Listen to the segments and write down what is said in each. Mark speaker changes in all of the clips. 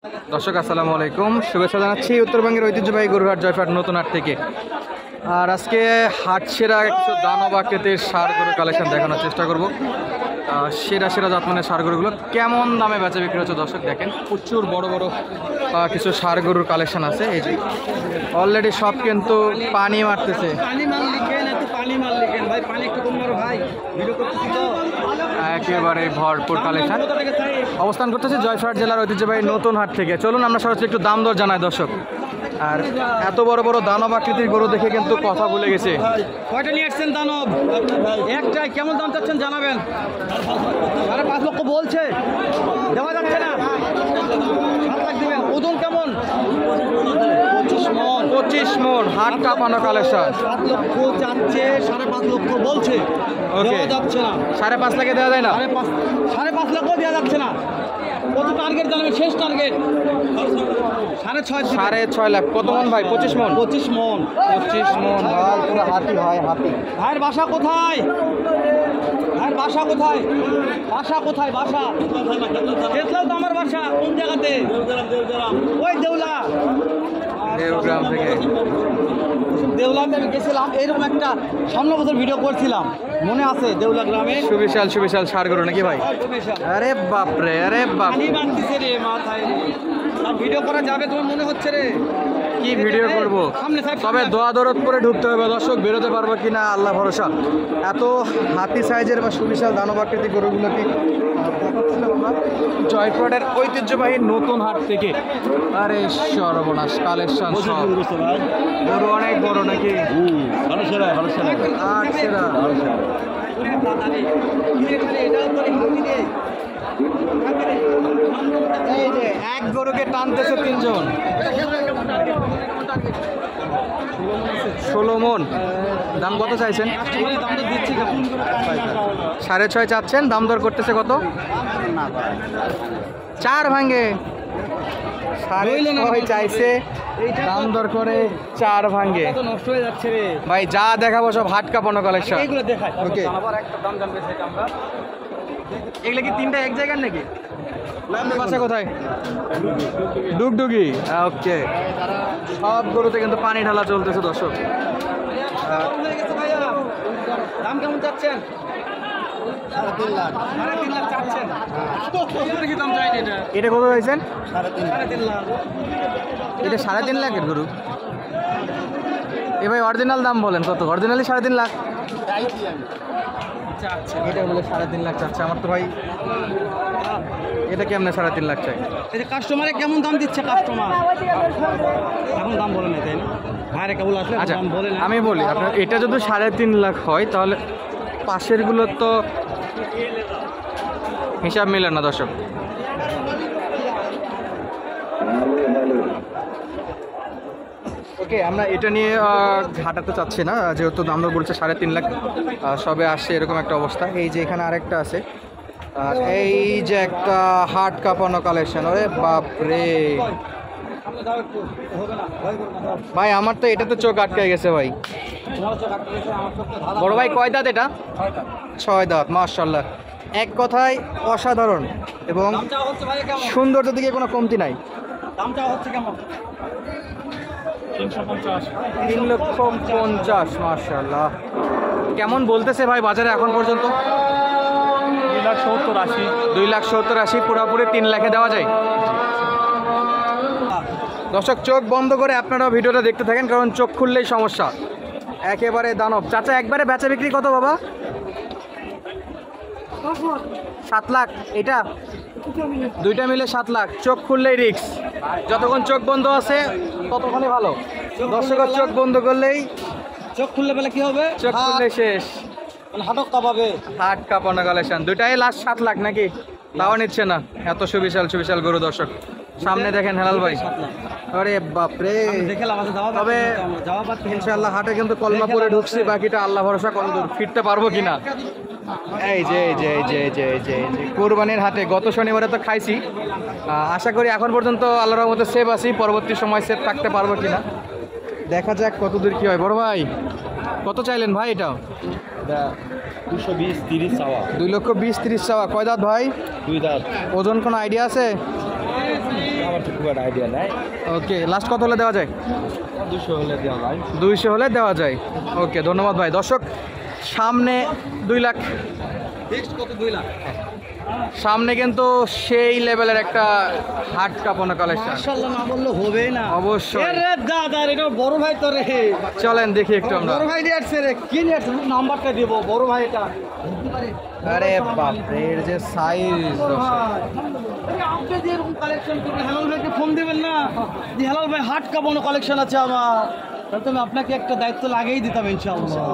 Speaker 1: দর্শক আসসালামু আলাইকুম, শুভেচ্ছা জানাচ্ছি উত্তরবঙ্গের ঐতিহ্যবাহী গরুহাট জয়ফাট নতুন হাট থেকে। আর আজকে হাট সেরা কিছু দানব আকৃতির ষাঁড় গরুর কালেকশন দেখানোর চেষ্টা করব। সেরা সেরা জাতমানের ষাঁড় গরুগুলো কেমন দামে বেচা বিক্রি হচ্ছে দর্শক দেখেন। প্রচুর বড় বড় কিছু ষাঁড় গরুর কালেকশন আছে। এই যে অলরেডি সব কিন্তু পানি মারতেছে। একেবারে ভরপুর কালেকশন অবস্থান করতেছে জয়ফাট জেলার ঐতিহ্যবাহী নতুন হাট থেকে। চলুন আমরা সরাসরি একটু দাম দর জানাই দর্শক। আর এত বড় বড় দানব আকৃতির গরু দেখে কিন্তু কথা ভুলে গেছে।
Speaker 2: কয়টা নিয়ে আসছেন দানব? একটাই। কেমন দাম চাচ্ছেন জানাবেন। 5 লক্ষ বলছে, দেওয়া যাচ্ছে না। 7 লাখ দিবেন। ওজন কেমন?
Speaker 1: 25 মন হাট কাঁপানো কালেকশন।
Speaker 2: 7 লক্ষ চাচ্ছে, 5.5 লক্ষ বলছে, দেওয়া যাচ্ছে না।
Speaker 1: 5.5 লাখে দেওয়া যায় না?
Speaker 2: 5.5 লক্ষ দেওয়া যাচ্ছে না। কত টার্গেট জানাবেন? শেষ টার্গেট
Speaker 1: 6.5 লাখ। কত মন ভাই? 25 মন।
Speaker 2: 25 মন।
Speaker 1: 25 মন ভাই, পুরো হাতি ভাই, হাতি।
Speaker 2: ভাইয়ের বাসা কোথায়? ভাইয়ের বাসা কোথায়? বাসা কোথায়? বাসা দেখলেও তো আমার বাসা কোন জায়গাতে? ওই দেউলা,
Speaker 1: দেওগ্রাম থেকে।
Speaker 2: দেউলাতে আমি গেছিলাম, এইরকম একটা সামনে বছর ভিডিও করছিলাম, মনে আছে? দেউলা গ্রামে
Speaker 1: সুবিশাল সুবিশাল ষাঁড় গরু নাকি ভাই? আরে বাপরে, আরে বাপ,
Speaker 2: পানি মারতেছে রে মাথায়। আর ভিডিও করা যাবে তোমার মনে হচ্ছে রে?
Speaker 1: কি ভিডিও করব? তবে দোয়া দরদ করে ঢুকতে হবে দর্শক, বেরোতে পারবো কিনা আল্লাহ ভরসা। এত হাতি সাইজের বা সুবিশাল দানব আকৃতির গরুগুলোকে দেখাচ্ছিলাম আমরা জয়পুরহাটের ঐতিহ্যবাহী নতুন হাট থেকে। আরে সর্বনাশ কালেকশন সব গরু অনেক বড় নাকি? এই যে এক গরুকে টানতেছে 3 জন। 16 মন। দাম কত চাইছেন? 6.5 চাচ্ছেন, দাম দর করতেছে কত? 4 ভাঙে। 6.5 চাইছে, দাম দর করে 4 ভাঙে।
Speaker 2: নষ্ট হয়ে যাচ্ছে রে
Speaker 1: ভাই যা দেখাবো সব হাট কাঁপানো কালেকশন।
Speaker 2: এইগুলো দেখাই।
Speaker 1: ওকে,
Speaker 2: আবার একটা দাম জানবে সেটা আমরা।
Speaker 1: এগুলো কি 3টা এক জায়গার নাকি? বাসা কোথায়? ডুগডুগি। ওকে, সব গরুতে কিন্তু পানি ঢালা চলতেছে দর্শক।
Speaker 2: দাম কেমন চাচ্ছেন? 3.5 লাখ। 3.5 লাখ চাচ্ছেন? বেশি দাম চাইনি এটা।
Speaker 1: এটা কত চাইছেন?
Speaker 2: 3.5 লাখ।
Speaker 1: এটা 3.5 লাখের গরু। এ ভাই অরিজিনাল দাম বলেন কত? অরিজিনালি 3.5 লাখ
Speaker 2: চাচ্ছে।
Speaker 1: এটা বলে 3.5 লাখ চাচ্ছে। আমার তো ভাই এটা কেমনে 3.5 লাখ চাই?
Speaker 2: এই যে কাস্টমারে কেমন দাম দিচ্ছে? কাস্টমার এখন দাম বলে না, তাই না? ভাইরে কেবল আসলে
Speaker 1: আচ্ছা
Speaker 2: দাম বলে না।
Speaker 1: আমি বলি আপনার, এটা যদি 3.5 লাখ হয় তাহলে পাশের গুলো তো হিসাব মিলে না দর্শক। ওকে, আমরা এটা নিয়ে ঘাটাতে চাচ্ছি না, যেহেতু দাম দর বলছে 3.5 লাখ সবে আসছে এরকম একটা অবস্থা। এই যে এখানে আরেকটা আছে, আর এই যে একটা হাট কাঁপানো কালেকশন। ওরে বাপরে ভাই, আমার তো এটাতে চোখ আটকে গেছে ভাই। বড় ভাই কয় দাঁত এটা? 6 দাঁত। মাশাআল্লাহ, এক কথায় অসাধারণ এবং সৌন্দর্যের দিকে কোনো কমতি নাই।
Speaker 2: দামটা হচ্ছে কেমন?
Speaker 1: 3,50,000। মাশাআল্লাহ, কেমন বলতেছে ভাই বাজারে এখন পর্যন্ত?
Speaker 2: 2,70,80।
Speaker 1: 2,70,80 পুরোপুরি 3 লাখে দেওয়া যায়। দর্শক চোখ বন্ধ করে আপনারাও ভিডিওটা দেখতে থাকেন, কারণ চোখ খুললেই সমস্যা। একেবারে দানব। চাচা একবারে বেচা বিক্রি কত বাবা? 7 লাখ। এটা দুইটা মিলে 7 লাখ। চোখ খুললেই রিস্ক, যতক্ষণ চোখ বন্ধ আছে ততক্ষণই ভালো। দর্শকের চোখ বন্ধ করলেই,
Speaker 2: চোখ খুললে পেলে কি হবে?
Speaker 1: চোখ খুললে শেষ।
Speaker 2: হাটক কাঁপাবে।
Speaker 1: হাট কাঁপানো কালেকশন। দুইটাই লাস্ট 7 লাখ নাকি? তাও নিচ্ছে না। এত সুবিশাল সুবিশাল গরু দর্শক। সামনে দেখেন হেলাল ভাই। আরে বাপরে, তবে ইনশাআল্লাহ হাটে কিন্তু কলমাপুরে ঢুকছি, বাকিটা আল্লাহ ভরসা, কত দূর ফিরতে পারবো কিনা। এই যে এই যে এই যে এই যে এই যে কোরবানির হাটে গত শনিবারে তো খাইছি। আশা করি এখন পর্যন্ত আল্লাহর রহমতে সেভ আছি, পরবর্তী সময় সেভ থাকতে পারবো কিনা দেখা যাক কত দূর কি হয়। বড় ভাই কত চাইলেন ভাই? এটাও
Speaker 2: 220-30 চাওয়া।
Speaker 1: 2,20,30 চাওয়া। কয় দাঁত ভাই?
Speaker 2: 2 দাঁত।
Speaker 1: ওজন কোনো আইডিয়া আছে?
Speaker 2: আমার তো খুব একটা আইডিয়া নাই।
Speaker 1: ওকে, লাস্ট কত হলে দেওয়া যায়?
Speaker 2: 200 হলে দেওয়া ভাই।
Speaker 1: 200 হলে দেওয়া যায়। ওকে, ধন্যবাদ ভাই। দর্শক, সামনে 2 লাখ,
Speaker 2: ফিক্সড কত? 2 লাখ।
Speaker 1: সামনে কিন্তু সেই লেভেলের একটা হাট কাঁপানো কালেকশন।
Speaker 2: মাশাআল্লাহ, না বললে হবেই না।
Speaker 1: অবশ্যই।
Speaker 2: এরে দাদা, এটা বড় ভাই তো রে।
Speaker 1: চলেন দেখি একটু আমরা।
Speaker 2: বড় ভাই নিয়ে আসছে রে, কি নিয়ে আসছে? নাম্বারটা দিব বড় ভাই। এটা
Speaker 1: আরে বাপরে, এর যে সাইজ!
Speaker 2: আপনি যে এরকম কালেকশন করবেন, হেলাল ভাইকে ফোন দিবেন না যে হেলাল ভাই হাট কাঁপানো কালেকশন আছে আমার, তাহলে তো আমি আপনাকে একটা দায়িত্ব লাগেই দিতাম ইনশাআল্লাহ।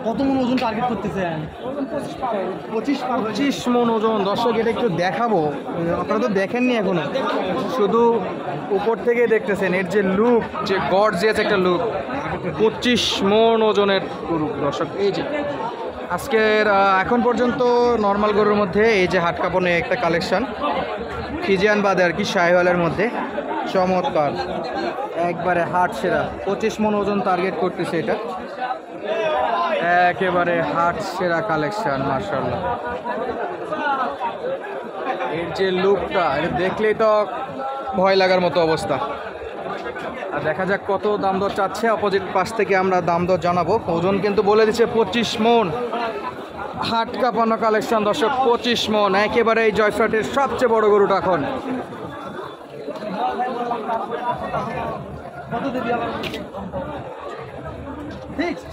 Speaker 2: কত মন ওজন টার্গেট করতেছেন? 25
Speaker 1: মন ওজন। দর্শক, এটা একটু দেখাবো, আপনারা তো দেখেননি এখনো, শুধু উপর থেকে দেখতেছেন। এর যে লুক, যে গর্জিয়াস একটা লুক, 25 মন ওজনের গরু। দর্শক, এই যে আজকের এখন পর্যন্ত নর্মাল গরুর মধ্যে এই যে হাট কাঁপানো একটা কালেকশন, ফিজিয়ান বাদে আর কি, শাহিওয়ালের মধ্যে চমৎকার, একবারে হাট সেরা। 25 মন ওজন টার্গেট করতেছে এটা, একেবারে হাট সেরা কালেকশন। মাশাআল্লাহ, এর যে লুকটা, এটা দেখলেই তো ভয় লাগার মতো অবস্থা। আর দেখা যাক কত দাম দর চাচ্ছে। অপোজিট পাশ থেকে আমরা দাম দর জানাবো। ওজন কিন্তু বলে দিচ্ছে 25 মন। হাট কাঁপানো কালেকশন দর্শক, 25 মন, একেবারে এই জয়ফ্রাটের সবচেয়ে বড় গরুটা এখন।
Speaker 2: কত দিবি আবার? ফিক্সড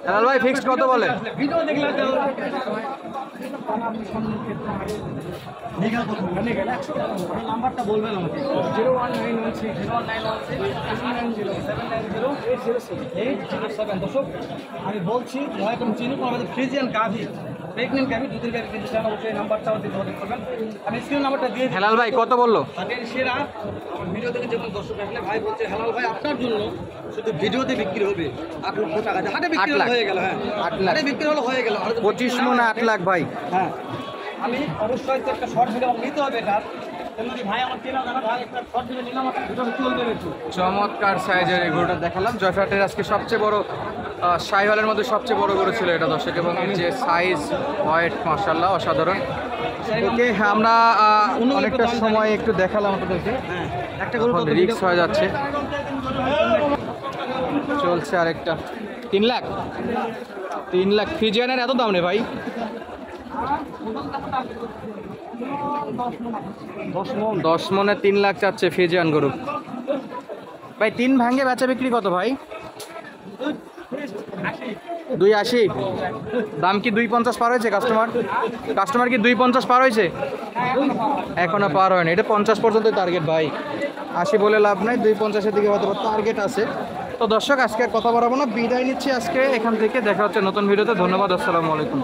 Speaker 1: হেলাল ভাই, ফিক্সড কত বলে?
Speaker 2: ভিডিও দেখলে তো নাম্বারটা বলবেন আমাকে। 01916 দর্শক, আমি বলছি নয় কোনো চিনুক আমাদের ফ্রিজিয়ান গাভি, প্রেগনেন্ট গাভি, দুধের গাভি কিন্তু চান, অবশ্যই নাম্বারটাও দিতে করবেন। আমি স্ক্রিন নাম্বারটা দিয়ে দিই।
Speaker 1: হেলাল ভাই কত বললো?
Speaker 2: তাদের সেরা ভিডিও দেখে যেমন দর্শক আসলে ভাই বলছে হেলাল ভাই আপনার জন্য শুধু ভিডিওতে বিক্রি হবে 8 লক্ষ টাকা। হাটে বিক্রি
Speaker 1: 8 লাখ।
Speaker 2: হয়ে গেল। হ্যাঁ,
Speaker 1: 8 লাখ।
Speaker 2: হাটে বিক্রি হলো হয়ে গেল।
Speaker 1: 25 মন 8 লাখ ভাই।
Speaker 2: হ্যাঁ, আমি অবশ্যই তো একটা শর্ট ভিডিও নিতে হবে এটার। যদি ভাই আমার চেনা জানা ভাই একটা শর্ট ভিডিও নিলাম, আপনার ভিডিও চলবে একটু।
Speaker 1: চমৎকার সাইজের এই গরুটা দেখালাম। জয়ফ্রাটের আজকে সবচেয়ে বড়, শাহিওয়ালের মধ্যে সবচেয়ে বড় গরু ছিল এটা দর্শক, এবং এর যে সাইজ, ওয়েট, মাশাআল্লাহ অসাধারণ। ওকে, আমরা অনেকটা সময় একটু দেখালাম আপনাদেরকে,
Speaker 2: হ্যাঁ, একটা গরু কত
Speaker 1: রিক্স হয়ে যাচ্ছে। চলছে আরেকটা 3 লাখ। 3 লাখ ফিজিয়ানের এত দাম নেই ভাই। 10 মনে 3 লাখ চাচ্ছে ফিজিয়ান গরু ভাই। 3 ভাঙে বেচা বিক্রি কত ভাই? 280। দাম কি 250 পার হয়েছে? কাস্টমার কি 250 পার হয়েছে? এখনো পার হয়নি। এটা 50 পর্যন্ত টার্গেট ভাই। 80 বলে লাভ নাই, 250-এর দিকে হয়তো টার্গেট আছে। তো দর্শক, আজকে আর কথা বাড়াবো না, বিদায় নিচ্ছি আজকে এখান থেকে। দেখা হচ্ছে নতুন ভিডিওতে। ধন্যবাদ, আসসালামু আলাইকুম।